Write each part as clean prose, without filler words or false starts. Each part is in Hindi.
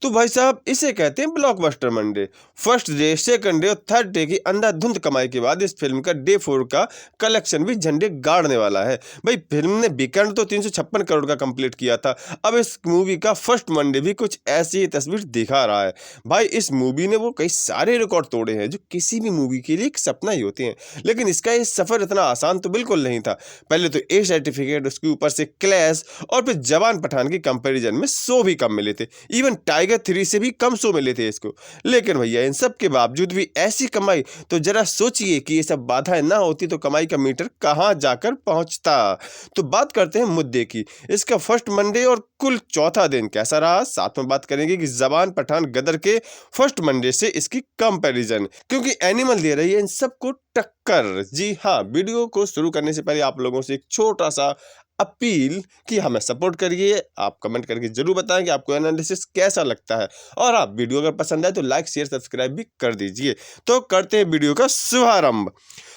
तो भाई साहब इसे कहते हैं blockbuster Monday. First day, second day और थर्ड डे की अंधाधुंध कमाई के बाद इस फिल्म का डे 4 का कलेक्शन भी झंडे गाड़ने वाला है। भाई फिल्म ने वीकेंड तो 356 करोड़ का कंप्लीट किया था, अब इस मूवी का फर्स्ट मंडे भी कुछ ऐसी ही तस्वीर दिखा रहा है। भाई इस मूवी ने वो कई सारे रिकॉर्ड तोड़े हैं जो किसी भी मूवी के लिए एक सपना ही होते हैं, लेकिन इसका ये सफर इतना आसान तो बिल्कुल नहीं था। पहले तो ए सर्टिफिकेट, उसके ऊपर से क्लैश और फिर जवान पठान की कंपैरिजन में 100 भी कम मिले थे। इवन टाइगर 3 से भी कम 100 मिले थे इसको। लेकिन भैया इन सब के बावजूद भी ऐसी कमाई, तो जरा सोचिए कि ये सब बाधाएं ना होती तो कमाई का मीटर कहां जाकर पहुंचता। तो बात करते हैं मुद्दे की, इसका फर्स्ट मंडे और कुल चौथा दिन कैसा रहा। साथ में बात करेंगे कि जवान पठान गदर के फर्स्ट मंडे से इसकी कंपैरिजन, क्योंकि एनिमल दे रही है इन सबको टक्कर। जी हाँ, वीडियो को शुरू करने से पहले आप लोगों से एक छोटा सा अपील कि हमें सपोर्ट करिए। आप कमेंट करके जरूर बताएं कि आपको एनालिसिस कैसा लगता है, और आप वीडियो अगर पसंद आए तो लाइक शेयर सब्सक्राइब भी कर दीजिए। तो करते हैं वीडियो का शुभारंभ।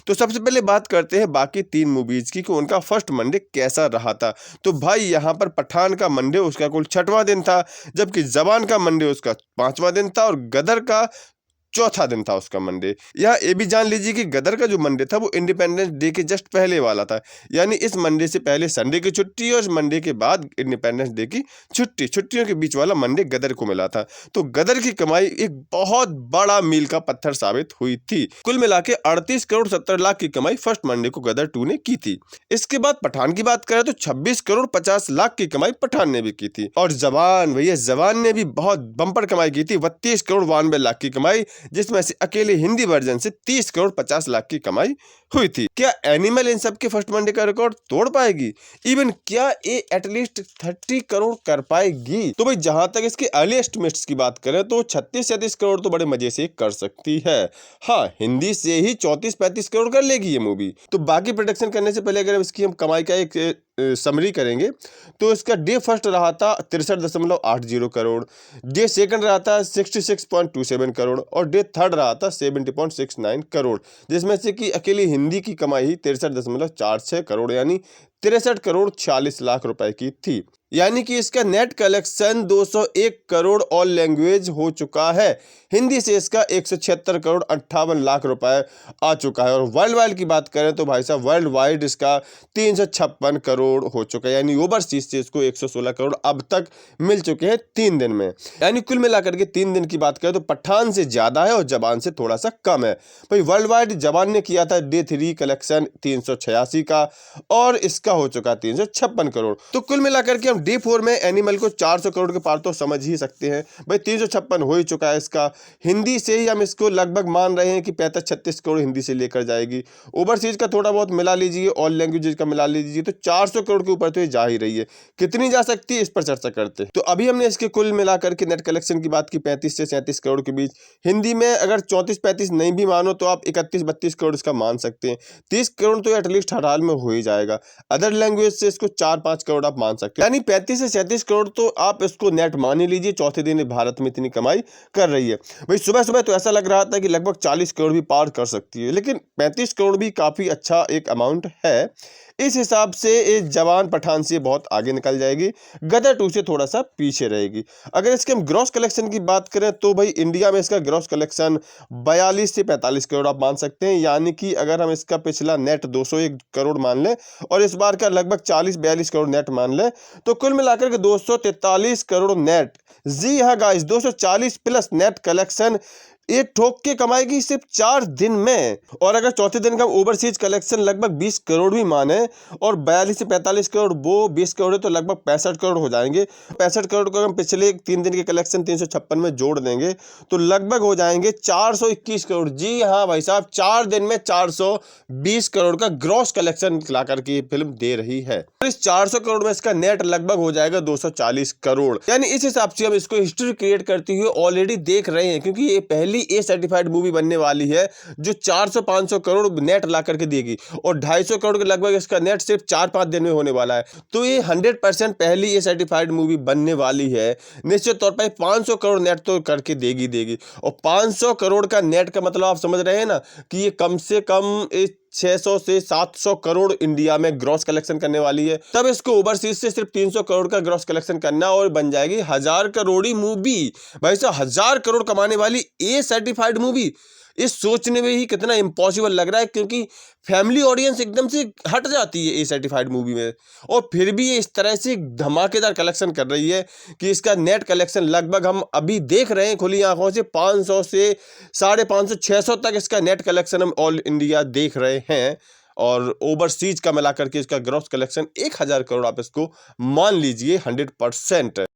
तो सबसे पहले बात करते हैं बाकी 3 मूवीज की कि उनका फर्स्ट मंडे कैसा रहा था। तो भाई यहाँ पर पठान का मंडे उसका कुल 6वां दिन था, जबकि जवान का मंडे उसका 5वां दिन था, और गदर का चौथा दिन था उसका मंडे। यह ये भी जान लीजिए कि गदर का जो मंडे था वो इंडिपेंडेंस डे के जस्ट पहले वाला था, यानी इस मंडे से पहले संडे की छुट्टी और इस मंडे के बाद इंडिपेंडेंस डे की छुट्टी, छुट्टियों के बीच वाला मंडे गदर को मिला था। तो गदर की कमाई एक बहुत बड़ा मील का पत्थर साबित हुई थी। कुल मिला के 38 करोड़ 70 लाख की कमाई फर्स्ट मंडे को गदर 2 ने की थी। इसके बाद पठान की बात करें तो 26 करोड़ 50 लाख की कमाई पठान ने भी की थी। और जवान, भैया जवान ने भी बहुत बम्पर कमाई की थी, 32 करोड़ 92 लाख की कमाई, जिसमें से अकेले हिंदी वर्जन से 30 करोड़ 50 लाख की कमाई हुई थी। क्या एनिमल इन सब के फर्स्ट मंडे का रिकॉर्ड तोड़ पाएगी? इवन क्या ये एटलीस्ट 30 करोड़ कर पाएगी? तो भाई जहां तक इसके अर्ली एस्टिमेट्स की बात करें तो 36-37 करोड़ तो बड़े मजे से कर सकती है। हाँ, हिंदी से ही 34-35 करोड़ कर लेगी ये मूवी। तो बाकी प्रोडक्शन करने से पहले अगर इसकी हम कमाई का एक समरी करेंगे तो इसका डे फर्स्ट रहा था 63.80 करोड़, डे सेकंड रहा था 66.27 करोड़ और डे थर्ड रहा था 70.69 करोड़, जिसमें से कि अकेली हिंदी की कमाई ही 63.46 करोड़ यानी 63 करोड़ 46 लाख रुपए की थी। यानी कि इसका net collection 201 crore all language हो चुका है। हिंदी से इसका 176 करोड़ 58 लाख रुपए आ चुका है। और वर्ल्ड वाइड की बात करें तो भाई साहब वर्ल्ड वाइड इसका 356 करोड़ हो चुका है, यानी ओवरसीज से इसको 116 करोड़ अब तक मिल चुके हैं 3 दिन में। यानी कुल मिलाकर के 3 दिन की बात करें तो पठान से ज्यादा है और जवान से थोड़ा सा कम है। भाई वर्ल्ड वाइड जवान ने किया था डे 3 कलेक्शन 386 का और इसका हो चुका 356 करोड़। तो कुल मिलाकर के हम डे 4 में एनिमल को 400 करोड़ के पार तो समझ ही सकते हैं। भाई 356 हो ही चुका है इसका। हिंदी से ही हम इसको लगभग मान रहे हैं कि 35-36 करोड़ हिंदी से लेकर जाएगी। ओवरसीज का थोड़ा बहुत मिला लीजिए, ऑल लैंग्वेजेस का मिला लीजिए, तो 400 करोड़ के ऊपर तो ये जा ही रही है। कितनी जा सकती है इस पर चर्चा करते हैं। तो अभी हमने इसके कुल मिलाकर के नेट कलेक्शन की बात की 35 से 37 करोड़ के बीच। हिंदी में अगर 34-35 नहीं भी मानो तो आप 31-32 करोड़ इसका मान सकते हैं। 30 करोड़ तो एटलीस्ट हर हाल में हो ही जाएगा। अदर लैंग्वेज से इसको 4-5 करोड़ आप मान सकते हैं, यानी 35 से 37 करोड़ तो आप इसको नेट मान ही लीजिए। चौथे दिन भारत में इतनी कमाई कर रही है। भाई सुबह सुबह तो ऐसा लग रहा था कि लगभग 40 करोड़ भी पार कर सकती है, लेकिन 35 करोड़ भी काफी अच्छा एक अमाउंट है। इस हिसाब से ये जवान पठान से बहुत आगे निकल जाएगी, गदर 2 से थोड़ा सा पीछे रहेगी। अगर इसके हम ग्रॉस कलेक्शन की बात करें तो भाई इंडिया में इसका ग्रॉस कलेक्शन 42 से 45 करोड़ आप मान सकते हैं, यानी कि अगर हम इसका पिछला नेट 201 करोड़ मान लें और इस बार का लगभग 40-42 करोड़ नेट मान लें तो कुल मिलाकर के 243 करोड़ नेट। जी हाँ गाइस, 240 प्लस नेट कलेक्शन ये ठोक के कमाएगी सिर्फ 4 दिन में। और अगर चौथे दिन का ओवरसीज कलेक्शन लगभग 20 करोड़ भी माने और 42 से 45 करोड़ वो 20 करोड़ है तो लगभग 65 करोड़ हो जाएंगे। 65 करोड़ को हम पिछले 3 दिन के कलेक्शन 356 में जोड़ देंगे तो लगभग हो जाएंगे 421 करोड़। जी हाँ भाई साहब, 4 दिन में 420 करोड़ का ग्रॉस कलेक्शन ला करके फिल्म दे रही है। और इस 400 करोड़ में इसका नेट लगभग हो जाएगा 240 करोड़। यानी इस हिसाब से हम इसको हिस्ट्री क्रिएट करते हुए ऑलरेडी देख रहे हैं, क्योंकि ये पहली ए सर्टिफाइड मूवी बनने वाली है जो 400-500 करोड़ नेट ला करके देगी और 250 करोड़ के लगभग इसका नेट सिर्फ 4-5 दिन में होने वाला है। तो ये 100% पहली ए सर्टिफाइड मूवी बनने वाली है। निश्चित तौर पर 500 करोड़ नेट तो करके देगी। और 500 करोड़ का नेट का मतलब आप समझ रहे हैं ना कि ये कम से कम 600 से 700 करोड़ इंडिया में ग्रॉस कलेक्शन करने वाली है। तब इसको ओवरसीज से सिर्फ 300 करोड़ का ग्रॉस कलेक्शन करना और बन जाएगी 1000 करोड़ी मूवी। भाई साहब 1000 करोड़ कमाने वाली ए सर्टिफाइड मूवी, इस सोचने में ही कितना इम्पॉसिबल लग रहा है, क्योंकि फैमिली ऑडियंस एकदम से हट जाती है ए सर्टिफाइड मूवी में। और फिर भी ये इस तरह से धमाकेदार कलेक्शन कर रही है कि इसका नेट कलेक्शन लगभग हम अभी देख रहे हैं खुली आंखों से 500 से 550 600 तक इसका नेट कलेक्शन हम ऑल इंडिया देख रहे हैं। और ओवरसीज का मिलाकर के इसका ग्रॉस कलेक्शन 1000 करोड़ आप इसको मान लीजिए 100%।